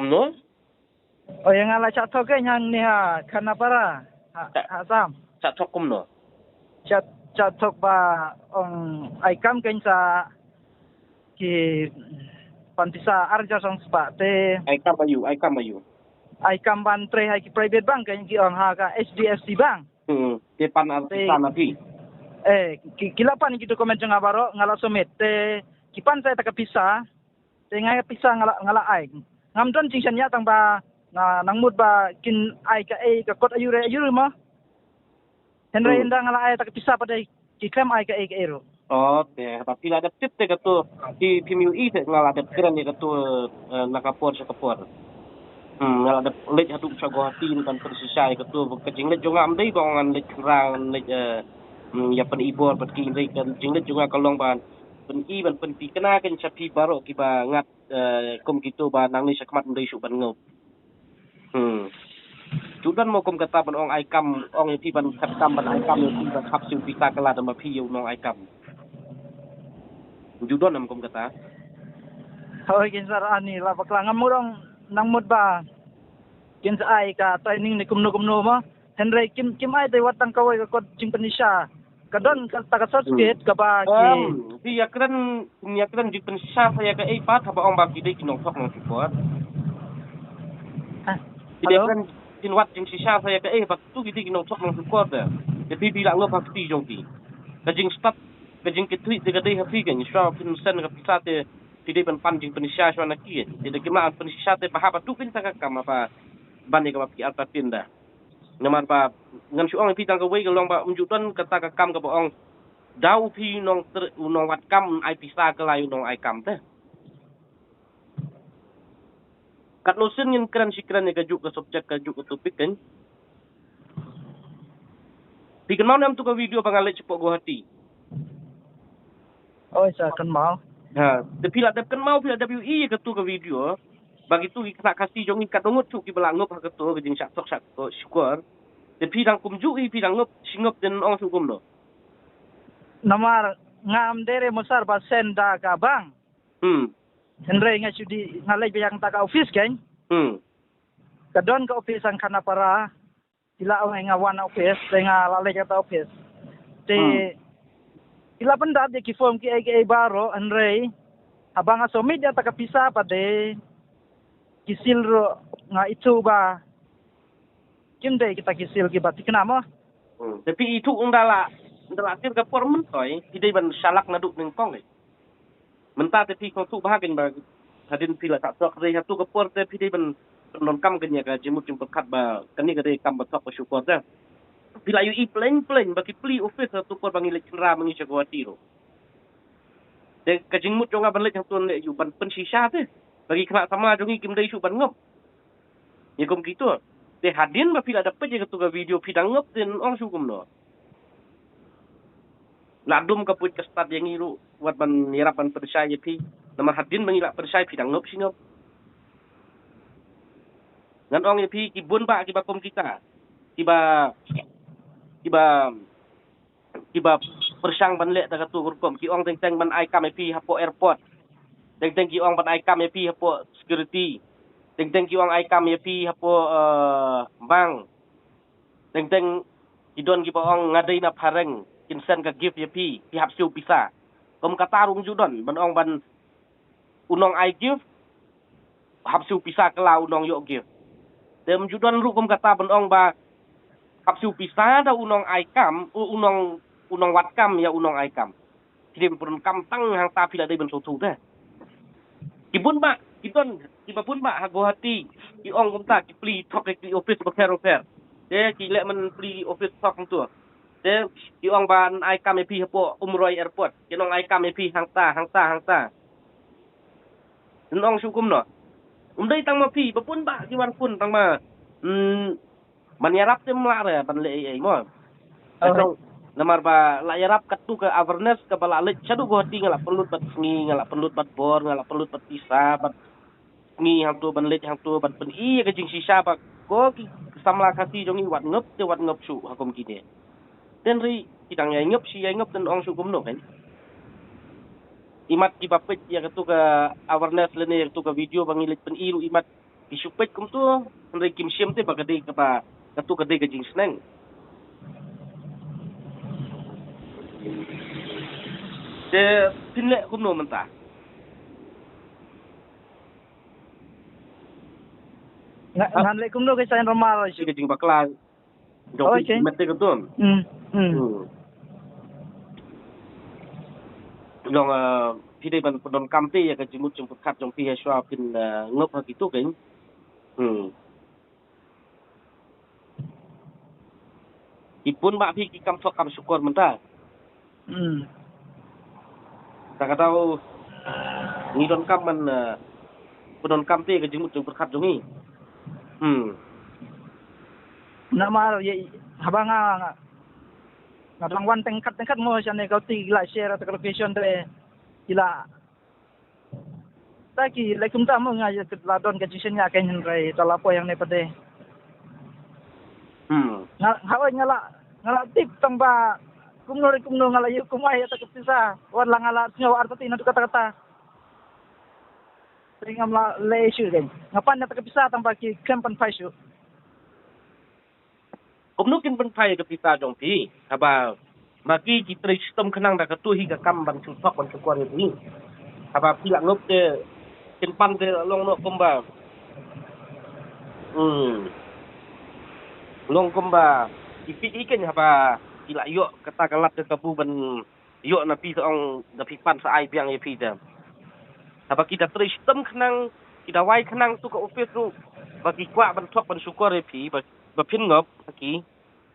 kumno? O yang ala cak toke yang ni ha kanapara ha sam. Cak tok kumno? Cak tok ba ong aikam ken sa ki pantisa arja song spa te Aikam ayu. aikam ban pre hai ki private bank ken ki ong ha ka HDFC bank. Depan artisa nabi. Kilapan gitu komen jeng abaro ngala somit te kipan saya tak pisah te ngai pisah ngala ai ngam don jing san ya tang ba nang mut ba kin ai ka kot ayure ma henry inda ngala ai tak pisah pada ki klem ai ka ero. Oh, tapi ada tip te katu di PMUI te ngala ada keren ni katu nakapor sa kapor. Ngala ada lej hatu sa Guwahati kan persisai katu kejing lej jonga amdai bangan lej rang lej ya pen ibor pen kinai kan jinglet juga kalong ban pen i ban pen pi kena kan sapi baro ki ba ngat kom gitu ba nang ni sakmat ndai su ban ngop Judan mo kom kata ban ong aikam ong yang ban khatam ban aikam yang ban hap su pita kala da ma pi yo nong aikam Judan nam kom kata Hoy kin sar ani la bakla ngamurong nang mut ba kin sa ai ka training ni kumno mo henry kim ai te watang kawai ka kot jing penisha kadon takat sosket ka ba ki yakran di pensya saya ka pat haba ong ba kidai kinong tok nang support tidak kan tinwat jing sisa saya ka baktu kidai kinong tok nang support jadi bila ngop hakti jongki kajing start kajing kitui de gadai hafi kan sha pinsen ka pisate kidai pan jing pensya swana ki tidak kima pensya te pahaba tu pin taka kam apa bani ka pi alta tinda naman pa ngan suong ipitang ka way kalong ba umjutan kata ka kam ka boong daw pi nong wat kam ai pisa ka layu nong ai kam te kat losin ngin kran sikran ka juk ka subjek ka juk ka topik kan pikan mau nam tu ka video pangalit cepo Guwahati sa kan mau de pila kan mau pila WI ka tu ka video bagi tu kita kasih jongi kat dongot tu ki belangop ha ka tu jing sak syukur de pidang kumju pidang ngop singop den ong sukum do namar ngam dere mosar ba senda ka bang henry nga sudi ngalay yang ta ka office kan kadon ka office ang kanapara ila ang nga one office nga lalay ka office te ila panda de ki form ki ay baro henry abang aso media ta ka pisa pa de kisil ro nga itu ba kinde kita kisil ki bati kenamo tapi itu undala akhir ka pormen toy kidai ban salak naduk ning kong menta tapi ko tu bahagen ba hadin pila tak tok re hatu ka por te kidai ban non kam genya ka jemut jum pekat ba kani ka de kam ba tok syukur ta pila yu i plain bagi pli office tu por bangi lek ra mangi Guwahati ro de ka jemut jonga ban lek hatu le yu ban pensisa te bagi kena sama jongi kim dai su ban ngop ya kom gitu de hadin ba pila dapat je ka video pidang ngop den ong sukum no ladum ka put ka start yang iru wat ban nirapan persaya pi nama hadin mangila persaya pidang ngop singop ngan ong pi kibun ba kiba kom kita kiba persang ban lek ta ka tu kom ki ong teng ban ai kam pi hapo airport teng ki ong ban ai kam pi hapo security teng ki ong ai kam pi hapo bang teng idon ki ong ngadai na pareng kinsen ka gift pi hapsu pisa kom katarung judon ban ong ban unong ai gift hapsu pisa kala unong yo gift dem judon ru kom kata ban ong ba hapsu pisa da unong ai kam unong wat kam ya unong ai kam kirim pun kam tang hang ta pila dai ban sotu de kibun ba kidon kibapun ba Guwahati ki ong kom ta ki pli tok ki office ba fer de ki le man pli office tok tu de ki ong ban ai kam pi hapo umroi airport ki nong ai kam pi hang ta nong sukum no dai tang ma pi bapun ba ki wan pun tang ma man yarap tem la re ban le ai mo atau namar ba la yarap katu ke awareness ke bala le chadu Guwahati ngala perlut bat ngi ngala perlut bat bor ngala perlut bat pisa bat ngi hang tu ban le hang tu bat pen i ke jing sisa ba ko ki samla kasi jongi wat ngop su hakom kini den ri kitang ya ngop si ya ngop den ong sukum no kan imat ki bapet ya katu ke awareness le ne tu ke video bangilit pen iru imat isupet kum tu Henry Kim Siam te bagade kapa katu kade ke jing seneng. De pinle kum no mentah. Ngan le kum no ke sain ramal Si ke jing bakla. Okay. Mete ke tu. Long pidai ban pendon kampe ya ke jimut jemput kat jong pi haswa pin ngop ha gitu kan. Ipun mak pi ki kam sok kam syukur mentah. Tak tahu ni don kam man pendon kampe ke jimut jemput kat jong ni. Nama ye habanga ngadang wan tengkat mo siya ne kau ti la share at location de ila taki lekum ta mo nga ye ladon ke jisen ya ken rai talapo yang ne pade hawa ngala tip tang ba kumno ngala yu kumai at kapisa wan lang ngala nyaw artati na kata-kata ringam la le issue den ngapan na kapisa tang ba ki kampan faishu Kumnukin penpai ke pita jong pi. Haba maki kita sistem kenang dah ketu hingga kam ban supak ban syukur ini. Haba pilak ngop de kenpan de long no kumba. Long kumba ipit ikan haba pilak yok kata galat de kabu ban yok na pi seong da pi pan sa ai biang ye pi da. Haba kita sistem kenang kita wai kenang tu ke office tu bagi kuat ban tok ban syukur ye pi bapin ngop aki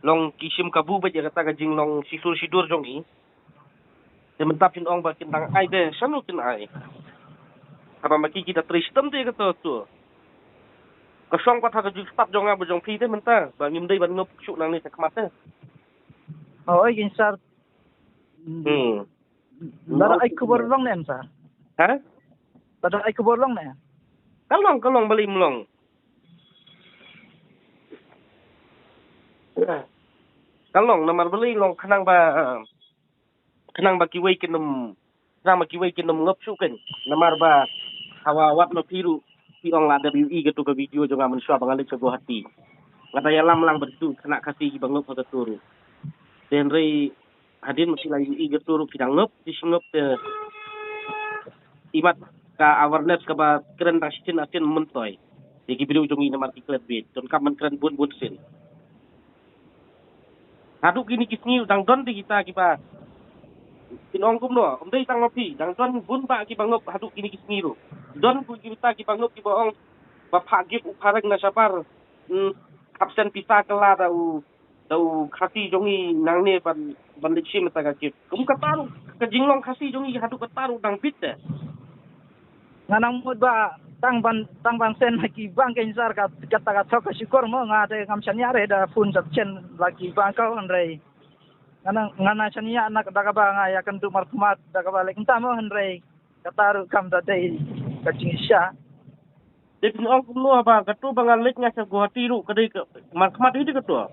long kisim kabu ba jaga taga jing long sidur jongi de mentapin ong ba kintang ai de sanu kin ai apa maki kita tristem de kata tu kosong pa taga jing stop jonga ba jong pi de menta ba ngim dei ban ngop syuk nang ni sakmat de gin sar dara ai kubur long nem sa ha dara ai kubur long ne kalong bali mlong kalong namar beli long kenang ba kiwai kinum ngap syuken namar ba hawa wat no piru pi ong la WI gitu ke video jonga men syua bangalik sego hati ngata ya lam lang bertu kena kasih bangop ka turu den rei hadin mesti la UI gitu pidang ngap disngap te imat ka awareness ka ba keren tashin asin mentoy di video jongi namar tiklet bit ton kaman keren bun sin haduk kini kisni dang don di kita kiba pinong kum no dei tang ngopi dang don bun ba kiba ngop haduk kini kisni ro don ku kita kiba ngop kiba ong ba phagip uparang na sapar absen pisa kala dau khasi jongi nang ne ban sim ta ka kip kum kataru ka jinglong khasi jongi haduk kataru dang bit de nganang mud ba tang ban sen lagi bang ken sar ka kata ka syukur mo nga de ngam chanya re da pun sat chen lagi bang kau andre ngana chanya anak da ka ba nga ya kan tu markumat da ka ba lek ta mo andre kataru kam da dei ka chingsha de pinong kum no ba katu bangal lek nga sa guhati ru kadai markumat itu katu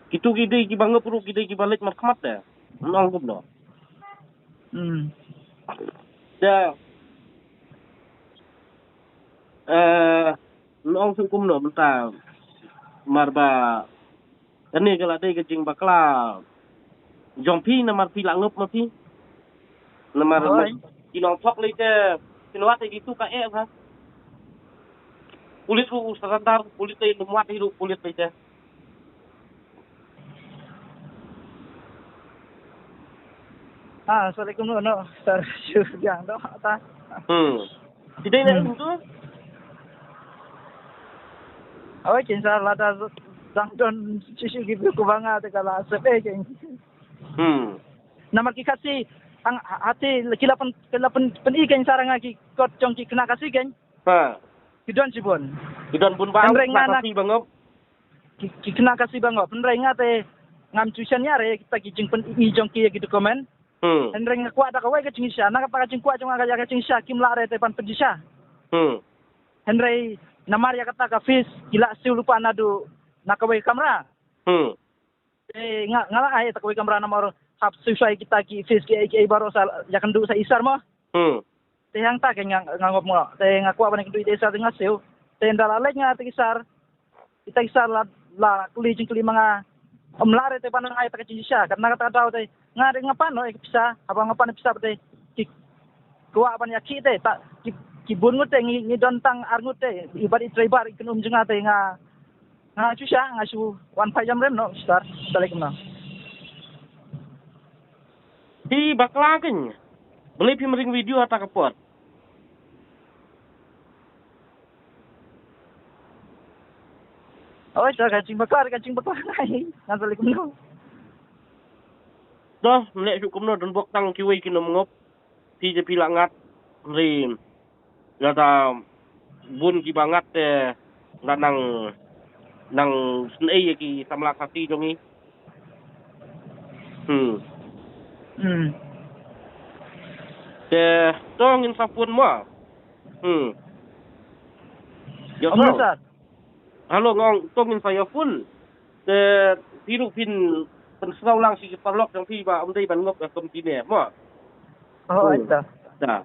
Kitu gidei ki bangga puru gidei ki balik markhamat dah. Nong kum no. Da nong kum no menta marba ini kalau ada kecing bakla jompi namar pi langup mapi namar kinong tok le ke kinwat gitu ka ha. Kulit ku standar kulit ay lumuat hidup kulit aja. Assalamualaikum no sir syugang do ta Tidak na itu awak kinsa lada dang don sisi gitu ku banga te kala sepe ken nama ki kasi ang hati kilapan peniken sarang ki kot jong ki kena kasi ken Kidon sibon. Kidon pun bang kasi bangop. Ki kena kasi bangop. Penreng ngate ngam tuition nyare kita kijing pen jong ki gitu komen. Penreng kuat ada kawai kecing sya. Nak apa kecing kuat jong aga kecing sya kim la re te pan pejisa. Henry namar ya kata ka fish gila siu lupa nadu nak kawai kamera. ngala ay ta ko kamera nomor hap sesuai kita ki face ki baru ya kan du sa isar mo. Te hang ta keng ngangop mo. Te ngaku apa ning du desa tengah seu. Te ndalale nga te isar. Kita isar la kuli jing kuli mga omlare te panang ay ta kachisya karena kata daw te ngade ngapano bisa apa ngapano bisa te kuwa apa ya ki te ta kibun ngote ngi dontang arngut te ibadi tribar ikunum jenga te nga susah ngasu 1 jam rem no star balik no. Di baklakin. Beli pimering video atau kepot. Oh, kancing bakar nai. Ngasalik no. Doh, mlek hukum no dan bok tang kiwi kinom ngop. Ti je pilangat rim. Gata bun ki bangat nang senei ki samlak hati dongi. Tong insapun mo. Ya Sat. Halo ngong tong saya full. Tiru pin pensau lang si parlok yang ti ba umdai ban ngop ka komti ne mo. Oh, ita. Da.